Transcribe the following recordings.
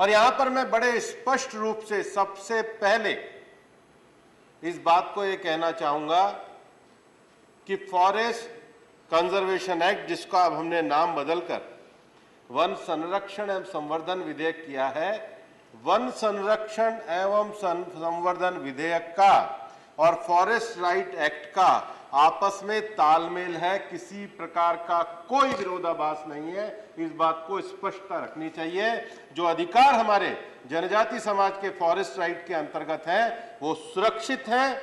और यहां पर मैं बड़े स्पष्ट रूप से सबसे पहले इस बात को यह कहना चाहूंगा कि फॉरेस्ट कंजर्वेशन एक्ट, जिसका अब हमने नाम बदलकर वन संरक्षण एवं संवर्धन विधेयक किया है, वन संरक्षण एवं संवर्धन विधेयक का और फॉरेस्ट राइट एक्ट का आपस में तालमेल है। किसी प्रकार का कोई विरोधाभास नहीं है। इस बात को स्पष्टता रखनी चाहिए। जो अधिकार हमारे जनजाति समाज के फॉरेस्ट राइट के अंतर्गत हैं, वो सुरक्षित हैं,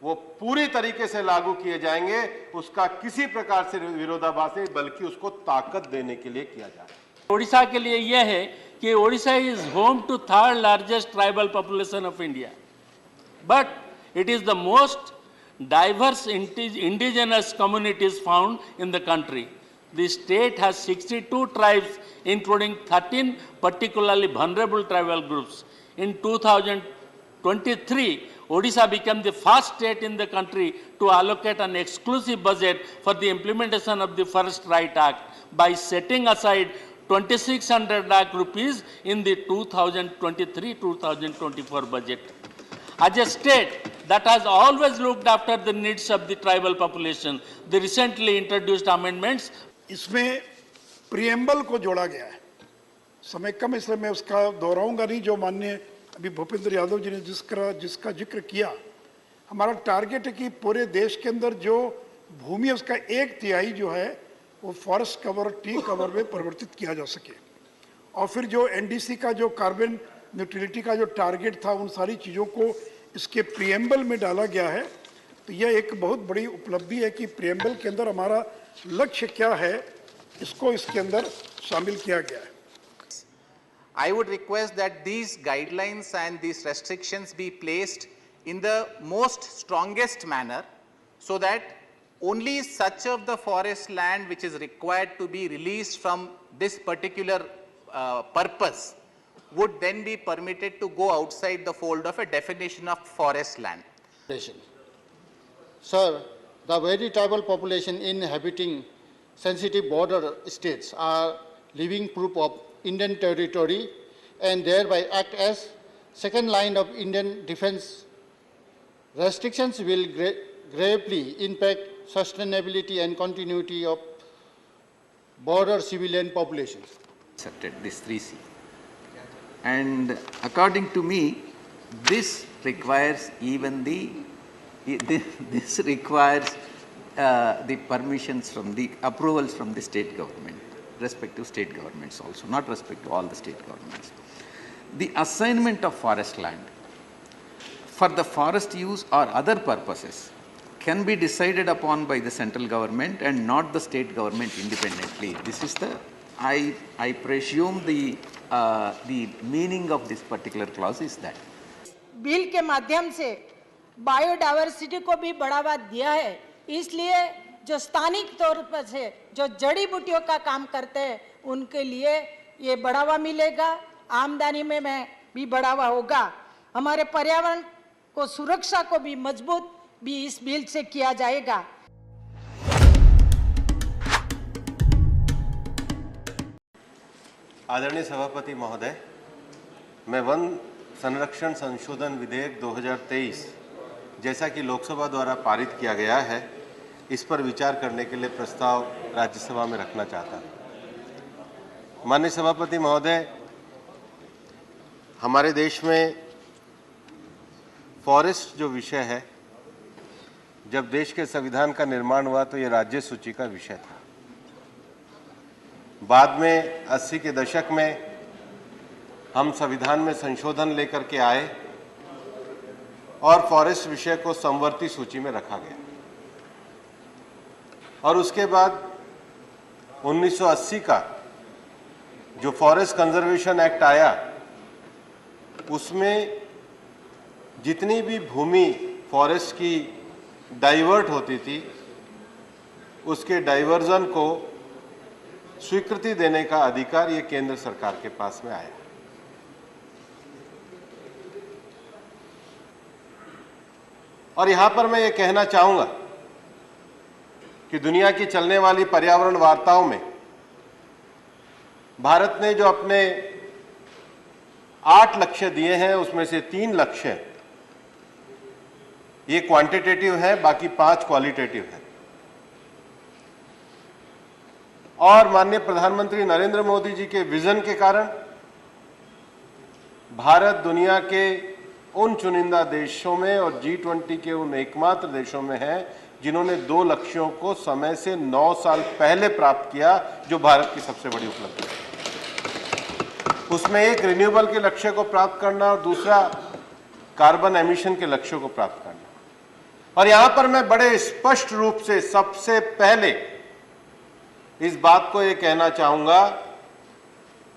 वो पूरी तरीके से लागू किए जाएंगे। उसका किसी प्रकार से विरोधाभास नहीं, बल्कि उसको ताकत देने के लिए किया जा रहा है। ओडिशा के लिए यह है कि Odisha is home to third largest tribal population of India, but it is the most diverse indigenous communities found in the country. The state has 62 tribes, including 13 particularly vulnerable tribal groups. In 2023, Odisha became the first state in the country to allocate an exclusive budget for the implementation of the Forest Right Act by setting aside 2,600 lakh rupees in the 2023-2024 budget. As a state that has always looked after the needs of the tribal population, the recently introduced amendments. इसमें preamble को जोड़ा गया है। समय कम, इसलिए मैं उसका दोहराऊंगा नहीं। जो माननीय अभी भूपेंद्र यादव जी ने जिसका जिक्र किया, हमारा टारगेट है कि पूरे देश के अंदर जो भूमि है उसका 1/3 जो है वो फॉरेस्ट कवर, टी कवर में परिवर्तित किया जा सके। और फिर जो एनडीसी का जो कार्बन न्यूट्रलिटी का जो टारगेट था, उन सारी चीज़ों को इसके प्रियम्बल में डाला गया है। तो यह एक बहुत बड़ी उपलब्धि है कि प्रियम्बल के अंदर हमारा लक्ष्य क्या है, इसको इसके अंदर शामिल किया गया है। I would request that these guidelines and these restrictions be placed in the most strongest manner, so that only such of the forest land which is required to be released from this particular purpose would then be permitted to go outside the fold of a definition of forest land. Sir, the very tribal population inhabiting sensitive border states are living proof of Indian territory and thereby act as second line of Indian defense. Restrictions will gravely impact sustainability and continuity of border civilian populations. Accepted this 3C. And according to me, this requires even this requires the permissions from the approvals from the state government, respective state governments also, not respect to all the state governments. The assignment of forest land for the forest use or other purposes can be decided upon by the central government and not the state government independently. This is the, I presume the meaning of this particular clause is that. Bill के माध्यम से biodiversity को भी बढ़ावा दिया है, इसलिए जो स्थानिक तौर पर से जो जड़ी बूटियों का काम करते हैं उनके लिए ये बढ़ावा मिलेगा, आमदनी में भी बढ़ावा होगा। हमारे पर्यावरण को सुरक्षा को भी मजबूत भी इस बिल से किया जाएगा। आदरणीय सभापति महोदय, मैं वन संरक्षण संशोधन विधेयक 2023 जैसा कि लोकसभा द्वारा पारित किया गया है, इस पर विचार करने के लिए प्रस्ताव राज्यसभा में रखना चाहता हूँ। माननीय सभापति महोदय, हमारे देश में फॉरेस्ट जो विषय है, जब देश के संविधान का निर्माण हुआ तो ये राज्य सूची का विषय था। बाद में 80 के दशक में हम संविधान में संशोधन लेकर के आए और फॉरेस्ट विषय को समवर्ती सूची में रखा गया। और उसके बाद 1980 का जो फॉरेस्ट कंजर्वेशन एक्ट आया, उसमें जितनी भी भूमि फॉरेस्ट की डाइवर्ट होती थी, उसके डाइवर्जन को स्वीकृति देने का अधिकार ये केंद्र सरकार के पास में आया। और यहां पर मैं ये कहना चाहूंगा कि दुनिया की चलने वाली पर्यावरण वार्ताओं में भारत ने जो अपने 8 लक्ष्य दिए हैं, उसमें से 3 लक्ष्य ये क्वांटिटेटिव है, बाकी 5 क्वालिटेटिव है। और माननीय प्रधानमंत्री नरेंद्र मोदी जी के विजन के कारण भारत दुनिया के उन चुनिंदा देशों में और G20 के उन एकमात्र देशों में है जिन्होंने 2 लक्ष्यों को समय से 9 साल पहले प्राप्त किया, जो भारत की सबसे बड़ी उपलब्धि है। उसमें एक रिन्यूएबल के लक्ष्य को प्राप्त करना और दूसरा कार्बन एमिशन के लक्ष्यों को प्राप्त करना। और यहां पर मैं बड़े स्पष्ट रूप से सबसे पहले इस बात को यह कहना चाहूंगा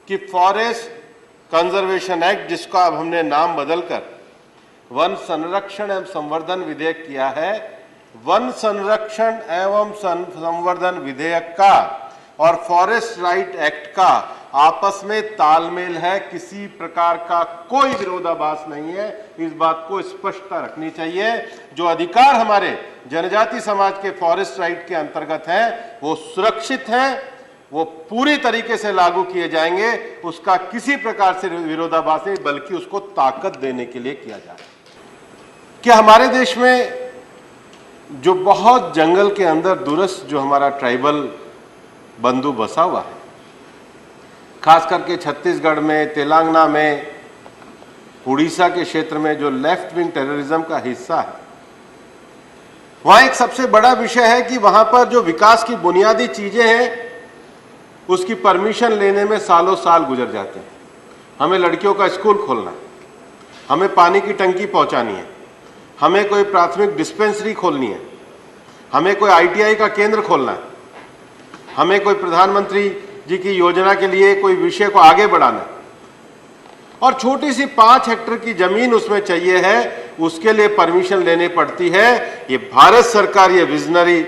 कि फॉरेस्ट कंजर्वेशन एक्ट, जिसका अब हमने नाम बदलकर वन संरक्षण एवं संवर्धन विधेयक किया है, वन संरक्षण एवं संवर्धन विधेयक का और फॉरेस्ट राइट एक्ट का आपस में तालमेल है, किसी प्रकार का कोई विरोधाभास नहीं है। इस बात को स्पष्टता रखनी चाहिए। जो अधिकार हमारे जनजाति समाज के फॉरेस्ट राइट के अंतर्गत हैं, वो सुरक्षित हैं, वो पूरी तरीके से लागू किए जाएंगे। उसका किसी प्रकार से विरोधाभास नहीं, बल्कि उसको ताकत देने के लिए किया जाए। क्या हमारे देश में जो बहुत जंगल के अंदर दूरस्थ जो हमारा ट्राइबल बंधु बसा हुआ है, खास करके छत्तीसगढ़ में, तेलंगाना में, उड़ीसा के क्षेत्र में, जो लेफ्ट विंग टेररिज्म का हिस्सा है, वहां एक सबसे बड़ा विषय है कि वहां पर जो विकास की बुनियादी चीजें हैं उसकी परमिशन लेने में सालों साल गुजर जाते हैं। हमें लड़कियों का स्कूल खोलना है, हमें पानी की टंकी पहुंचानी है, हमें कोई प्राथमिक डिस्पेंसरी खोलनी है, हमें कोई ITI का केंद्र खोलना है, हमें कोई प्रधानमंत्री जी की योजना के लिए कोई विषय को आगे बढ़ाना है, और छोटी सी 5 हेक्टेयर की जमीन उसमें चाहिए है, उसके लिए परमिशन लेनी पड़ती है। ये भारत सरकार ये विजनरी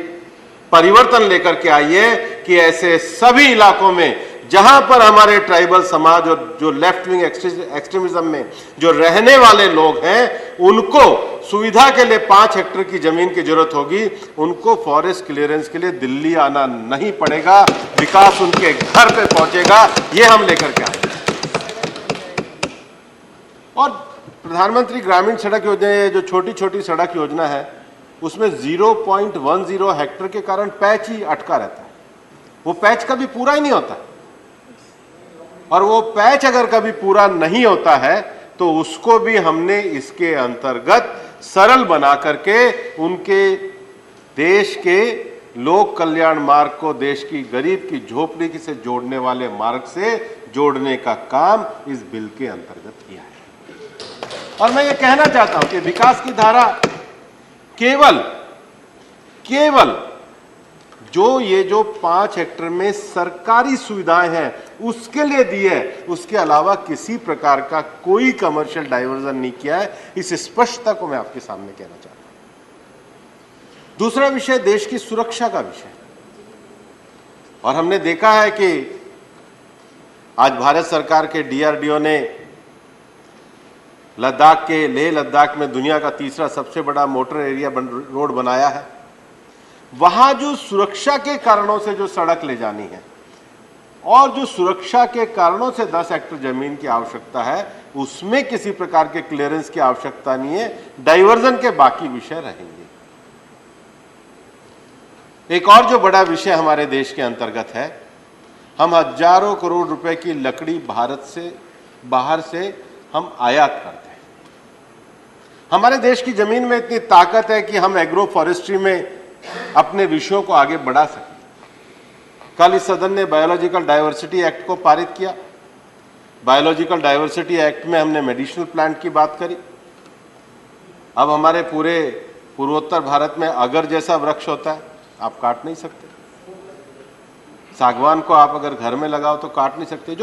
परिवर्तन लेकर के आई है कि ऐसे सभी इलाकों में जहां पर हमारे ट्राइबल समाज और जो लेफ्ट विंग एक्सट्रीमिज्म में जो रहने वाले लोग हैं, उनको सुविधा के लिए 5 हेक्टेयर की जमीन की जरूरत होगी। उनको फॉरेस्ट क्लियरेंस के लिए दिल्ली आना नहीं पड़ेगा, विकास उनके घर पे पहुंचेगा। ये हम लेकर के आए। और प्रधानमंत्री ग्रामीण सड़क योजना, जो छोटी छोटी सड़क योजना है, उसमें 0.10 हेक्टेयर के कारण पैच ही अटका रहता है। वो पैच कभी पूरा ही नहीं होता, और वो पैच अगर कभी पूरा नहीं होता है तो उसको भी हमने इसके अंतर्गत सरल बना करके उनके देश के लोक कल्याण मार्ग को देश की गरीब की झोपड़ी से जोड़ने वाले मार्ग से जोड़ने का काम इस बिल के अंतर्गत किया है। और मैं ये कहना चाहता हूं कि विकास की धारा केवल जो 5 हेक्टेयर में सरकारी सुविधाएं हैं उसके लिए दी है, उसके अलावा किसी प्रकार का कोई कमर्शियल डाइवर्जन नहीं किया है। इस स्पष्टता को मैं आपके सामने कहना चाहता हूं। दूसरा विषय देश की सुरक्षा का विषय, और हमने देखा है कि आज भारत सरकार के DRDO ने लद्दाख के लेह लद्दाख में दुनिया का तीसरा सबसे बड़ा मोटर एरिया रोड बनाया है। वहां जो सुरक्षा के कारणों से जो सड़क ले जानी है और जो सुरक्षा के कारणों से 10 हेक्टेयर जमीन की आवश्यकता है, उसमें किसी प्रकार के क्लियरेंस की आवश्यकता नहीं है। डाइवर्जन के बाकी विषय रहेंगे। एक और जो बड़ा विषय हमारे देश के अंतर्गत है, हम हजारों करोड़ रुपए की लकड़ी भारत से बाहर से हम आयात करते हैं। हमारे देश की जमीन में इतनी ताकत है कि हम एग्रो फॉरेस्ट्री में अपने विषयों को आगे बढ़ा सकें। कल इस सदन ने बायोलॉजिकल डाइवर्सिटी एक्ट को पारित किया। बायोलॉजिकल डाइवर्सिटी एक्ट में हमने मेडिसिनल प्लांट की बात करी। अब हमारे पूरे पूर्वोत्तर भारत में अगर जैसा वृक्ष होता है, आप काट नहीं सकते। सागवान को आप अगर घर में लगाओ तो काट नहीं सकते।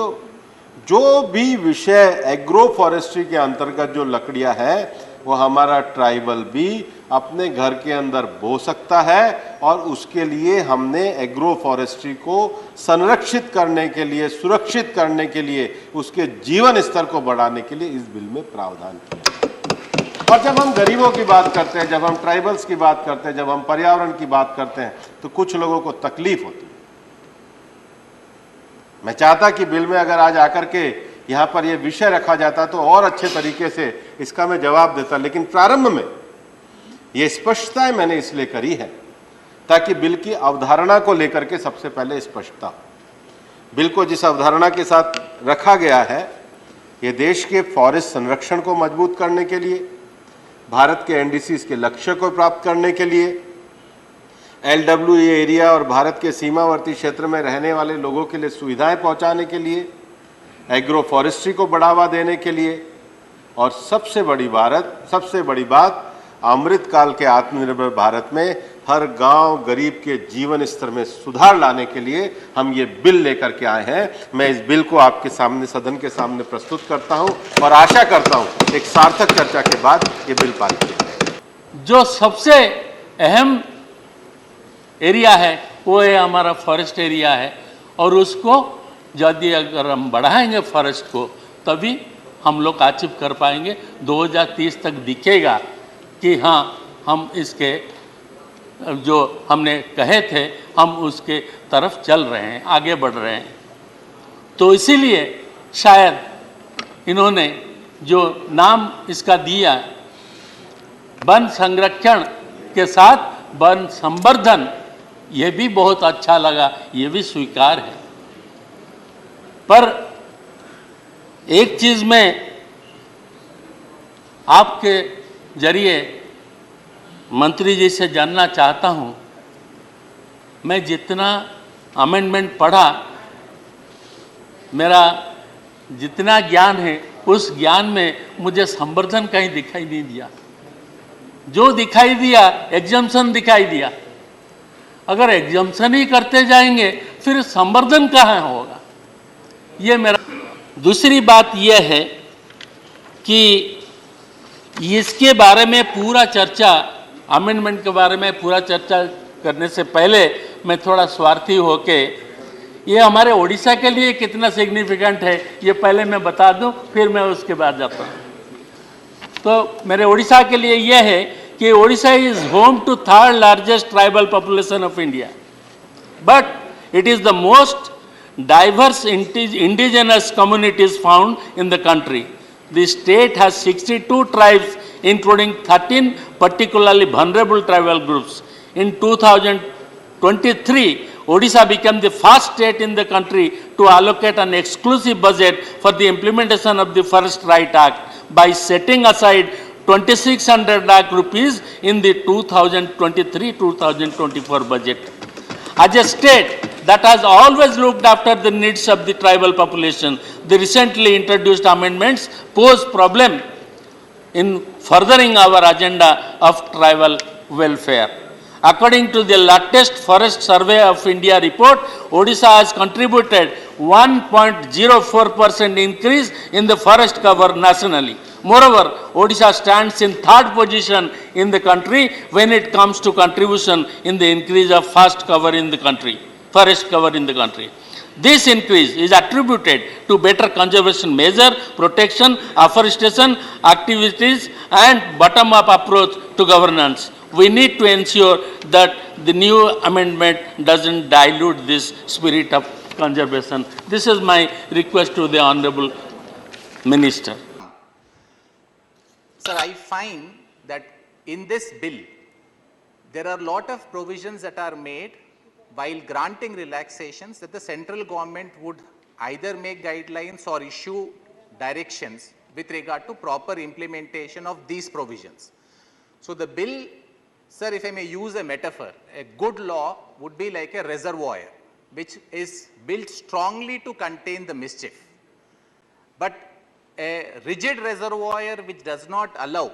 जो भी विषय एग्रो फॉरेस्ट्री के अंतर्गत जो लकड़ियां हैं, वो हमारा ट्राइबल भी अपने घर के अंदर बो सकता है, और उसके लिए हमने एग्रो फॉरेस्ट्री को संरक्षित करने के लिए, सुरक्षित करने के लिए, उसके जीवन स्तर को बढ़ाने के लिए इस बिल में प्रावधान किया। और जब हम गरीबों की बात करते हैं, जब हम ट्राइबल्स की बात करते हैं, जब हम पर्यावरण की बात करते हैं, तो कुछ लोगों को तकलीफ होती है। मैं चाहता कि बिल में अगर आज आकर के यहाँ पर यह विषय रखा जाता तो और अच्छे तरीके से इसका मैं जवाब देता, लेकिन प्रारंभ में ये स्पष्टताएं मैंने इसलिए करी है ताकि बिल की अवधारणा को लेकर के सबसे पहले स्पष्टता हो। बिल को जिस अवधारणा के साथ रखा गया है, ये देश के फॉरेस्ट संरक्षण को मजबूत करने के लिए, भारत के एनडीसीज के लक्ष्य को प्राप्त करने के लिए, एलडब्ल्यूई एरिया और भारत के सीमावर्ती क्षेत्र में रहने वाले लोगों के लिए सुविधाएं पहुंचाने के लिए, एग्रो फॉरेस्ट्री को बढ़ावा देने के लिए, और सबसे बड़ी बात अमृत काल के आत्मनिर्भर भारत में हर गांव गरीब के जीवन स्तर में सुधार लाने के लिए हम ये बिल लेकर के आए हैं। मैं इस बिल को आपके सामने, सदन के सामने प्रस्तुत करता हूं और आशा करता हूं एक सार्थक चर्चा के बाद ये बिल पारित किया जाए। जो सबसे अहम एरिया है वो है हमारा फॉरेस्ट एरिया है, और उसको यदि अगर हम बढ़ाएंगे फॉरेस्ट को तभी हम लोग अचीव कर पाएंगे। 2030 तक दिखेगा कि हाँ, हम इसके जो हमने कहे थे हम उसके तरफ चल रहे हैं, आगे बढ़ रहे हैं। तो इसीलिए शायद इन्होंने जो नाम इसका दिया, वन संरक्षण के साथ वन संवर्धन, ये भी बहुत अच्छा लगा, ये भी स्वीकार है। पर एक चीज़ मैं आपके जरिए मंत्री जी से जानना चाहता हूँ, मैं जितना अमेंडमेंट पढ़ा, मेरा जितना ज्ञान है उस ज्ञान में मुझे संवर्धन कहीं दिखाई नहीं दिया। जो दिखाई दिया एग्जम्पशन दिखाई दिया। अगर एग्जम्पशन ही करते जाएंगे फिर संवर्धन कहाँ होगा? ये मेरा। दूसरी बात यह है कि इसके बारे में पूरा चर्चा, अमेंडमेंट के बारे में पूरा चर्चा करने से पहले मैं थोड़ा स्वार्थी होके ये हमारे ओडिशा के लिए कितना सिग्निफिकेंट है ये पहले मैं बता दूं, फिर मैं उसके बाद जाता हूँ। तो मेरे ओडिशा के लिए यह है कि Odisha is home to third largest tribal population of India, but it is the most diverse indigenous communities found in the country. The state has 62 tribes, including 13 particularly vulnerable tribal groups. In 2023, Odisha became the first state in the country to allocate an exclusive budget for the implementation of the Forest Right Act by setting aside 2,600 lakh rupees in the 2023-2024 budget. As a state that has always looked after the needs of the tribal population, the recently introduced amendments pose problem in furthering our agenda of tribal welfare. According to the latest Forest Survey of India report, Odisha has contributed 1.04% increase in the forest cover nationally. Moreover, Odisha stands in third position in the country when it comes to contribution in the increase of forest cover in the country. This increase is attributed to better conservation measure, protection, afforestation activities and bottom-up approach to governance. We need to ensure that the new amendment doesn't dilute this spirit of conservation. This is my request to the Honorable Minister. Sir, I find that in this bill, there are a lot of provisions that are made while granting relaxations that the central government would either make guidelines or issue directions with regard to proper implementation of these provisions. So the bill, sir, if I may use a metaphor, a good law would be like a reservoir which is built strongly to contain the mischief. But a rigid reservoir which does not allow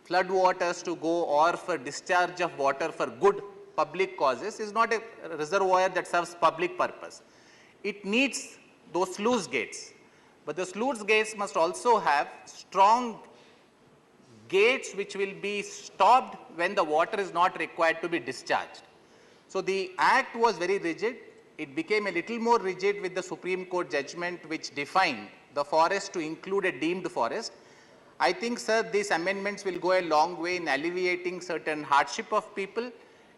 flood waters to go or for discharge of water for good public causes is not a reservoir that serves public purpose. It needs those sluice gates, but the sluice gates must also have strong gates which will be stopped when the water is not required to be discharged. So the act was very rigid. It became a little more rigid with the Supreme Court judgment which defined the forest to include a deemed forest. I think, sir, these amendments will go a long way in alleviating certain hardship of people.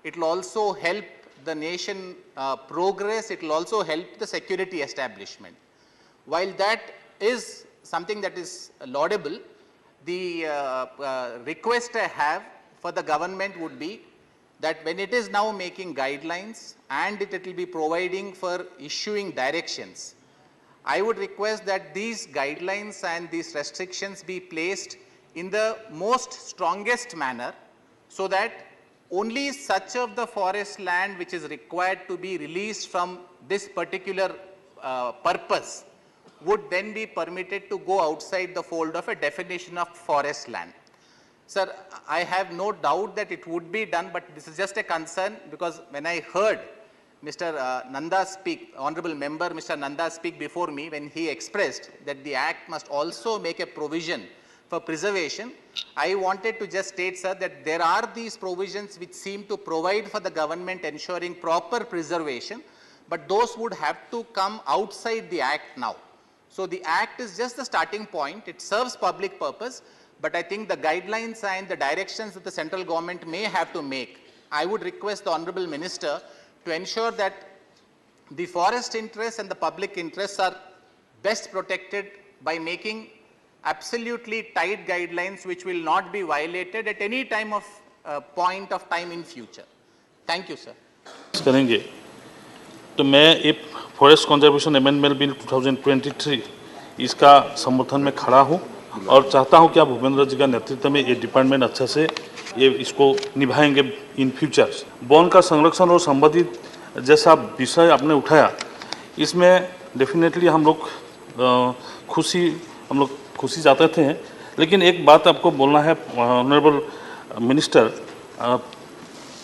It will also help the nation progress. It will also help the security establishment. While that is something that is laudable. The request I have for the government would be that when it is now making guidelines and it will be providing for issuing directions, I would request that these guidelines and these restrictions be placed in the most strongest manner, so that only such of the forest land which is required to be released from this particular purpose would then be permitted to go outside the fold of a definition of forest land. Sir, I have no doubt that it would be done, but this is just a concern, because when I heard Mr. Nanda speak, Honorable Member Mr. Nanda speak before me, when he expressed that the Act must also make a provision for preservation, I wanted to just state, sir, that there are these provisions which seem to provide for the government ensuring proper preservation, but those would have to come outside the Act now. So the Act is just the starting point. It serves public purpose, but I think the guidelines and the directions that the central government may have to make, I would request the Honorable Minister to ensure that the forest interests and the public interests are best protected by making absolutely tight guidelines which will not be violated at any time of point of time in future. Thank you, sir. करेंगे तो मैं एक forest conservation amendment bill 2023 इसका समर्थन में खड़ा हूं और चाहता हूं कि आप भूपेंद्र जी का नेतृत्व में ये डिपार्टमेंट अच्छा से ये इसको निभाएंगे इन फ्यूचर। वन का संरक्षण और संबंधित जैसा विषय आपने उठाया, इसमें डेफिनेटली हम लोग खुशी चाहते थे, लेकिन एक बात आपको बोलना है ऑनरेबल मिनिस्टर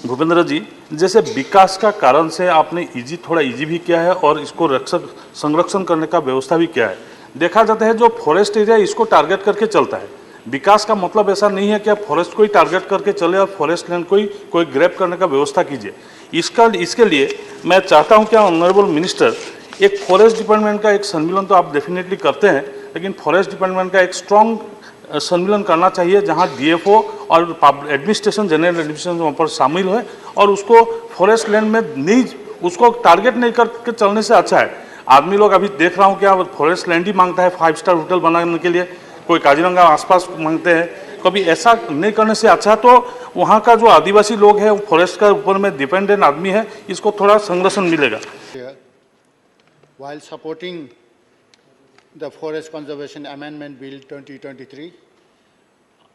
भूपेंद्र जी, जैसे विकास का कारण से आपने थोड़ा इजी भी किया है और इसको संरक्षण करने का व्यवस्था भी किया है। देखा जाता है जो फॉरेस्ट एरिया इसको टारगेट करके चलता है। विकास का मतलब ऐसा नहीं है कि आप फॉरेस्ट को ही टारगेट करके चले और फॉरेस्ट लैंड को ही कोई ग्रैब करने का व्यवस्था कीजिए। इसके लिए मैं चाहता हूं कि ऑनरेबल मिनिस्टर एक फॉरेस्ट डिपार्टमेंट का एक सम्मेलन तो आप डेफिनेटली करते हैं, लेकिन फॉरेस्ट डिपार्टमेंट का एक स्ट्रॉन्ग सम्मेलन करना चाहिए जहां डीएफओ और एडमिनिस्ट्रेशन जनरल एडमिनिस्ट्रेशन वहाँ पर शामिल है और उसको फॉरेस्ट लैंड में नहीं उसको टारगेट नहीं करके चलने से अच्छा है। आदमी लोग अभी देख रहा हूँ क्या फॉरेस्ट लैंड ही मांगता है 5 स्टार होटल बनाने के लिए, कोई काजीरंगा आसपास मांगते हैं। कभी ऐसा नहीं करने से अच्छा तो वहाँ का जो आदिवासी लोग हैं फॉरेस्ट का ऊपर में डिपेंडेंट आदमी है, इसको थोड़ा संरक्षण मिलेगा। While supporting the Forest Conservation Amendment Bill 2023,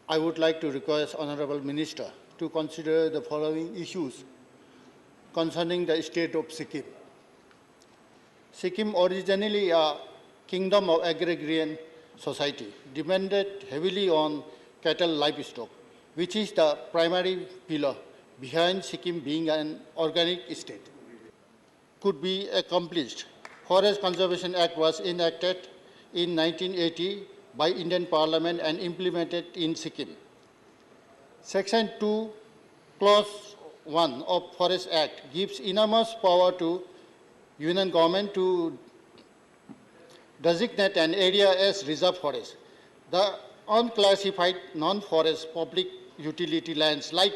I would like to request Honorable Minister to consider the following issues concerning the state of Sikkim. Sikkim, originally a kingdom of agrarian society, depended heavily on cattle livestock, which is the primary pillar behind Sikkim being an organic state. Could be accomplished. Forest Conservation Act was enacted in 1980 by Indian Parliament and implemented in Sikkim. Section 2, Clause 1 of Forest Act gives enormous power to Union government to designate an area as reserve forest. The unclassified non-forest public utility lands like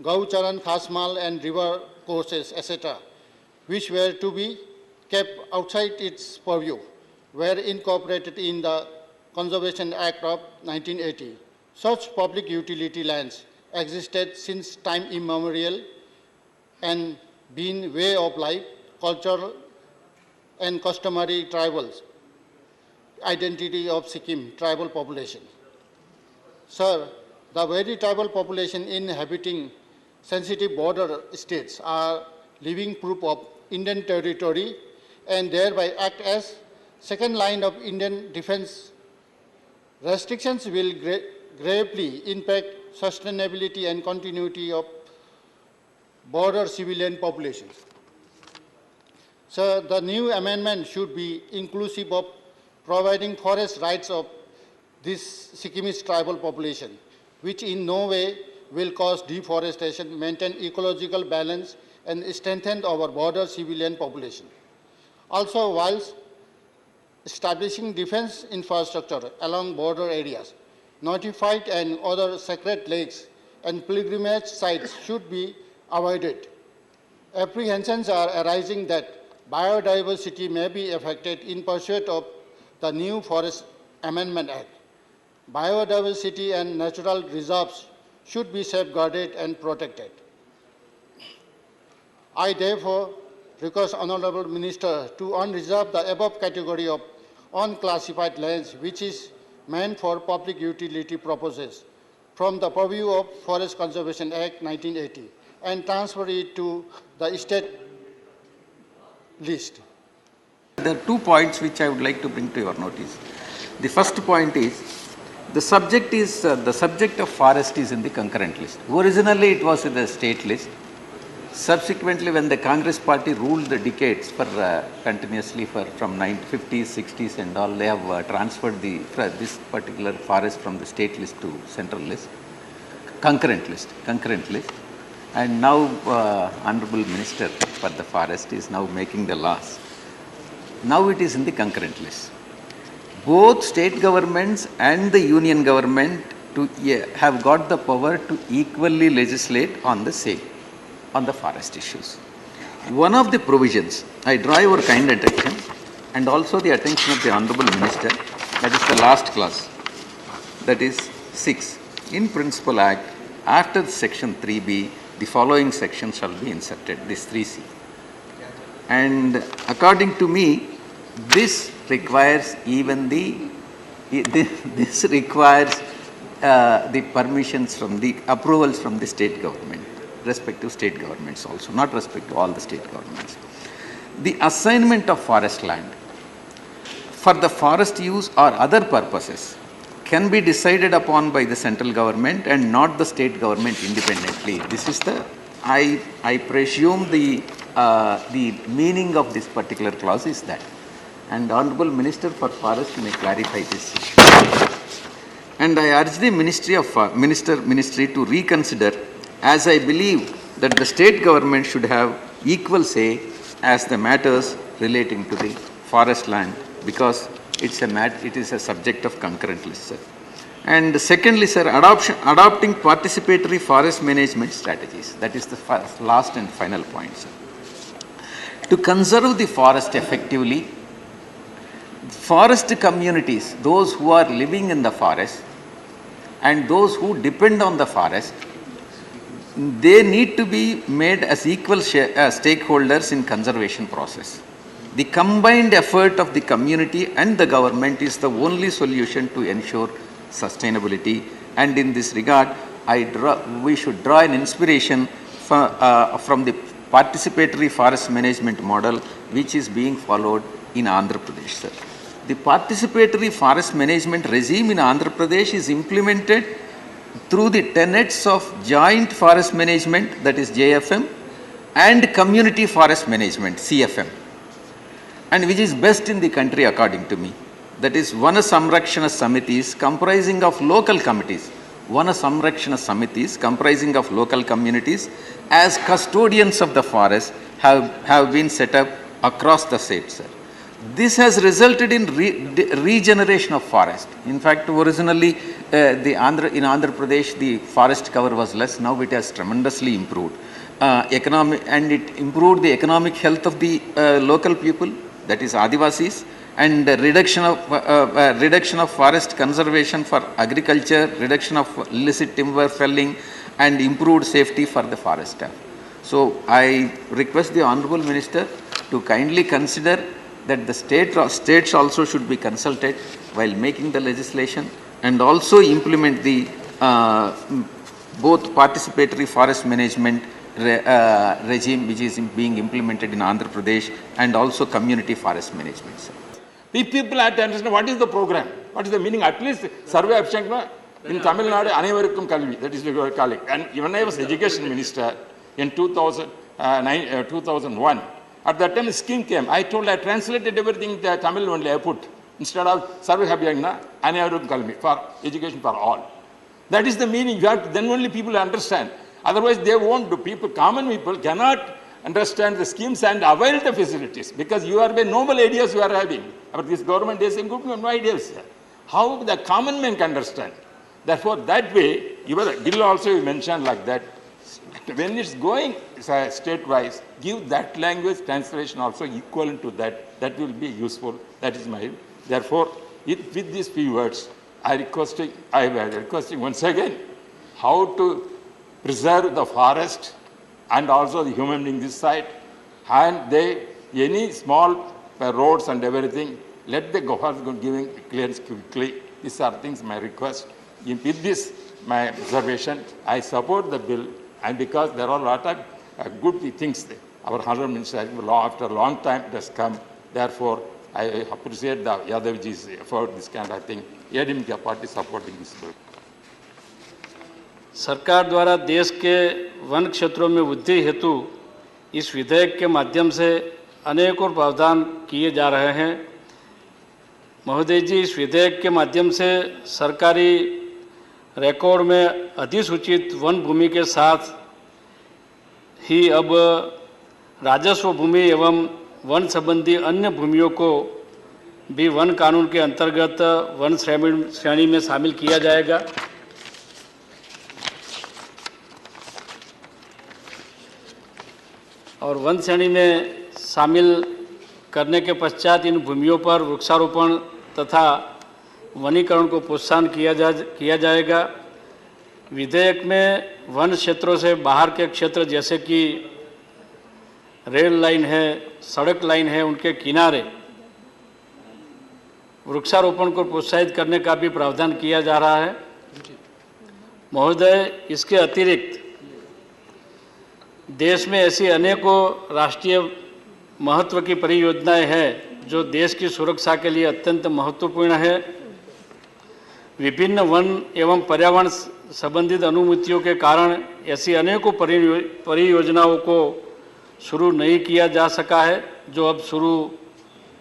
Gaucharan, Khasmal and river courses, etc., which were to be kept outside its purview, were incorporated in the Conservation Act of 1980. Such public utility lands existed since time immemorial and been way of life, cultural and customary tribals, identity of Sikkim tribal population. Sir, the very tribal population inhabiting sensitive border states are living proof of Indian territory and thereby act as second line of Indian defense. Restrictions will gravely impact sustainability and continuity of border civilian populations. So the new amendment should be inclusive of providing forest rights of this Sikkimese tribal population, which in no way will cause deforestation, maintain ecological balance, and strengthen our border civilian population. Also, whilst establishing defense infrastructure along border areas, notified and other sacred lakes and pilgrimage sites should be avoided. Apprehensions are arising that biodiversity may be affected in pursuit of the new Forest Amendment Act. Biodiversity and natural reserves should be safeguarded and protected. I therefore request Honorable Minister to unreserve the above category of unclassified lands which is meant for public utility purposes from the purview of Forest Conservation Act 1980 and transfer it to the state list. There are 2 points which I would like to bring to your notice. The first point is the subject of forest is in the concurrent list. Originally it was in the state list. Subsequently, when the Congress party ruled the decades for continuously from 1950s, 60s and all, they have transferred this particular forest from the state list to central list, concurrent list. And now Honorable Minister for the Forest is now making the laws. Now it is in the concurrent list. Both state governments and the union government have got the power to equally legislate on the same, on the forest issues. One of the provisions, I draw your kind attention and also the attention of the Honorable Minister, that is the last clause, that is 6. In Principal Act, after Section 3B, the following section shall be inserted, this 3C. And according to me, this requires even this requires the permissions from the approvals from the state government, respective state governments also, not respect to all the state governments. The assignment of forest land for the forest use or other purposes can be decided upon by the central government and not the state government independently. This is the, I presume the meaning of this particular clause is that. And Honorable Minister for Forest may clarify this issue. And I urge the Ministry to reconsider, as I believe that the state government should have equal say as the matters relating to the forest land, because it is a subject of concurrent list, sir. And secondly, sir, adopting participatory forest management strategies. That is the last and final point, sir. To conserve the forest effectively, forest communities, those who are living in the forest and those who depend on the forest, they need to be made as equal stakeholders in conservation process. The combined effort of the community and the government is the only solution to ensure sustainability. And in this regard, we should draw an inspiration from the participatory forest management model which is being followed in Andhra Pradesh, sir. The participatory forest management regime in Andhra Pradesh is implemented through the tenets of joint forest management, that is JFM, and community forest management, CFM, and which is best in the country according to me. That is Vana Samrakshana Samitis comprising of local committees, Vana Samrakshana Samitis comprising of local communities as custodians of the forest have been set up across the state, sir. This has resulted in regeneration of forest. In fact, originally in Andhra Pradesh, the forest cover was less. Now it has tremendously improved. And it improved the economic health of the local people, that is Adivasis, and reduction of forest conservation for agriculture, reduction of illicit timber felling, and improved safety for the forest staff. So I request the Honorable Minister to kindly consider that the states also should be consulted while making the legislation, and also implement the both participatory forest management regime which is being implemented in Andhra Pradesh, and also community forest management, sir. The people have to understand what is the program, what is the meaning. At least survey abstract in Tamil Nadu, Anevarukkum Kalvi, that is what we are calling. And even I was education minister in 2001. At that time, the scheme came. I translated everything to Tamil only. I put instead of survey abhyagna, Anevarukkum Kalvi for education for all. That is the meaning. You have to, then only people understand. Otherwise, they won't do. Common people cannot understand the schemes and avail the facilities, because you are the noble ideas you are having. But this government is saying good no ideas. How the common man can understand? Therefore, that way, even the bill also you mentioned like that. When it's going state-wise, give that language translation also equivalent to that. That will be useful. That is my Therefore, with these few words, I am requesting once again how to preserve the forest and also the human being this side, and any small roads and everything, let the government giving clearance quickly. These are things my request. With this, my observation, I support the bill, and because there are a lot of good things there. Our Honorable Minister, after a long time, it has come. Therefore, I appreciate the Yadavji's effort, this kind of thing. ADMK party supporting this bill. सरकार द्वारा देश के one क्षेत्रों में वृद्धि हेतु इस विधेयक के माध्यम से अनेकों प्रावधान किए जा रहे हैं। महोदय जी, इस विधेयक के माध्यम से सरकारी रिकॉर्ड में अधिसूचित वन भूमि के साथ ही अब राजस्व भूमि एवं वन संबंधी अन्य भूमियों को भी वन कानून के अंतर्गत वन श्रेणी में शामिल किया जाएगा। और वन श्रेणी में शामिल करने के पश्चात इन भूमियों पर वृक्षारोपण तथा वनीकरण को प्रोत्साहन किया जाएगा। विधेयक में वन क्षेत्रों से बाहर के क्षेत्र जैसे कि रेल लाइन है, सड़क लाइन है, उनके किनारे वृक्षारोपण को प्रोत्साहित करने का भी प्रावधान किया जा रहा है। महोदय, इसके अतिरिक्त देश में ऐसी अनेकों राष्ट्रीय महत्व की परियोजनाएं हैं जो देश की सुरक्षा के लिए अत्यंत महत्वपूर्ण है। विभिन्न वन एवं पर्यावरण संबंधित अनुमतियों के कारण ऐसी अनेकों परियोजनाओं को शुरू नहीं किया जा सका है, जो अब शुरू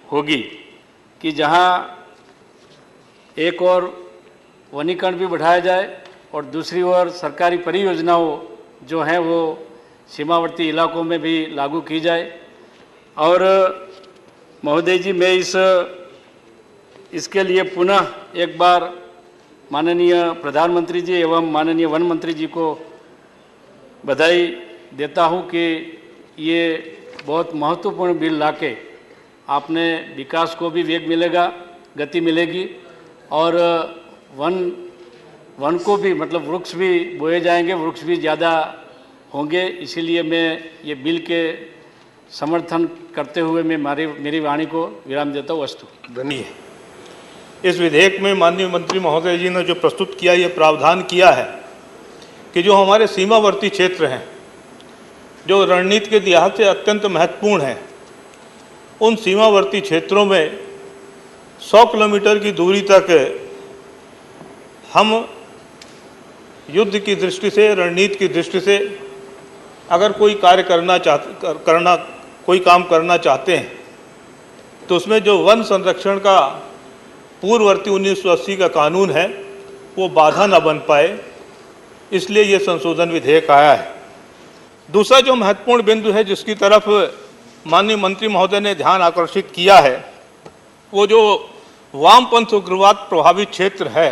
होगी, कि जहां एक और वनीकरण भी बढ़ाया जाए और दूसरी ओर सरकारी परियोजनाओं जो हैं वो सीमावर्ती इलाकों में भी लागू की जाए। और महोदय जी, मैं इसके लिए पुनः एक बार माननीय प्रधानमंत्री जी एवं माननीय वन मंत्री जी को बधाई देता हूं कि ये बहुत महत्वपूर्ण बिल लाके आपने विकास को भी वेग मिलेगा, गति मिलेगी और वन को भी मतलब वृक्ष भी बोए जाएंगे, वृक्ष भी ज़्यादा होंगे। इसीलिए मैं ये बिल के समर्थन करते हुए मैं मेरी वाणी को विराम देता हूँ। अस्तु। धन्यवाद। इस विधेयक में माननीय मंत्री महोदय जी ने जो प्रस्तुत किया, ये प्रावधान किया है कि जो हमारे सीमावर्ती क्षेत्र हैं, जो रणनीति के लिहाज से अत्यंत महत्वपूर्ण हैं, उन सीमावर्ती क्षेत्रों में 100 किलोमीटर की दूरी तक हम युद्ध की दृष्टि से, रणनीति की दृष्टि से अगर कोई कार्य कोई काम करना चाहते हैं तो उसमें जो वन संरक्षण का पूर्ववर्ती 1980 का कानून है वो बाधा न बन पाए, इसलिए ये संशोधन विधेयक आया है। दूसरा जो महत्वपूर्ण बिंदु है जिसकी तरफ माननीय मंत्री महोदय ने ध्यान आकर्षित किया है, वो जो वामपंथ उग्रवाद प्रभावित क्षेत्र है,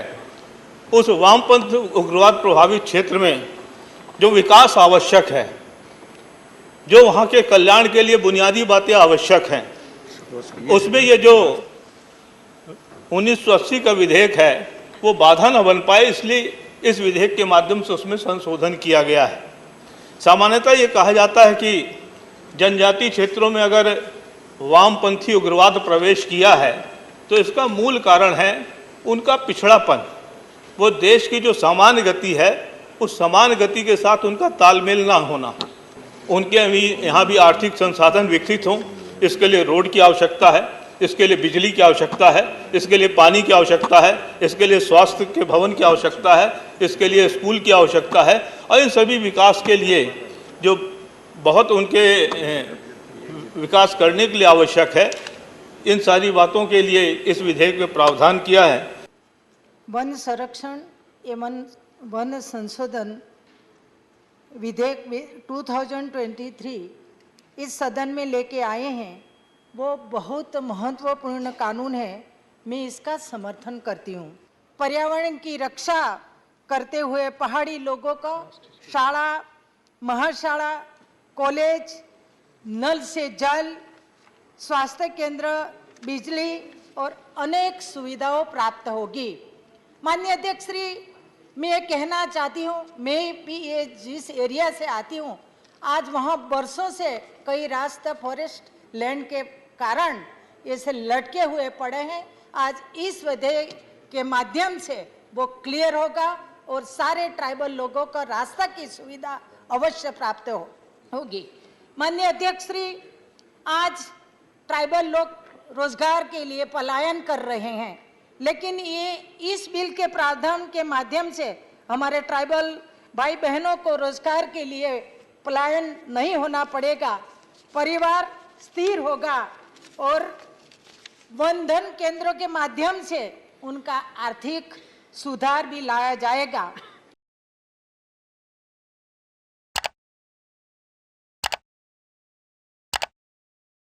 उस वामपंथ उग्रवाद प्रभावित क्षेत्र में जो विकास आवश्यक है, जो वहाँ के कल्याण के लिए बुनियादी बातें आवश्यक हैं, उसमें ये जो 1980 का विधेयक है वो बाधा न बन पाए, इसलिए इस विधेयक के माध्यम से उसमें संशोधन किया गया है। सामान्यतः ये कहा जाता है कि जनजातीय क्षेत्रों में अगर वामपंथी उग्रवाद प्रवेश किया है तो इसका मूल कारण है उनका पिछड़ापन। वो देश की जो सामान्य गति है उस समान गति के साथ उनका तालमेल ना होना। उनके यहाँ भी आर्थिक संसाधन विकसित हों, इसके लिए रोड की आवश्यकता है, इसके लिए बिजली की आवश्यकता है, इसके लिए पानी की आवश्यकता है, इसके लिए स्वास्थ्य के भवन की आवश्यकता है, इसके लिए स्कूल की आवश्यकता है। और इन सभी विकास के लिए जो बहुत उनके विकास करने के लिए आवश्यक है, इन सारी बातों के लिए इस विधेयक में प्रावधान किया है। वन संरक्षण एवं वन संशोधन विधेयक 2023 इस सदन में लेके आए हैं, वो बहुत महत्वपूर्ण कानून है। मैं इसका समर्थन करती हूँ। पर्यावरण की रक्षा करते हुए पहाड़ी लोगों को शाला, महाशाला, कॉलेज, नल से जल, स्वास्थ्य केंद्र, बिजली और अनेक सुविधाओं प्राप्त होगी। माननीय अध्यक्ष श्री, मैं ये कहना चाहती हूँ, मैं भी ये जिस एरिया से आती हूँ, आज वहाँ बरसों से कई रास्ते फॉरेस्ट लैंड के कारण ऐसे लटके हुए पड़े हैं। आज इस विधेयक के माध्यम से वो क्लियर होगा और सारे ट्राइबल लोगों को रास्ता की सुविधा अवश्य प्राप्त होगी। माननीय अध्यक्ष श्री, आज ट्राइबल लोग रोजगार के लिए पलायन कर रहे हैं, लेकिन ये इस बिल के प्रावधान के माध्यम से हमारे ट्राइबल भाई बहनों को रोजगार के लिए पलायन नहीं होना पड़ेगा, परिवार स्थिर होगा और वन धन केंद्रों के माध्यम से उनका आर्थिक सुधार भी लाया जाएगा।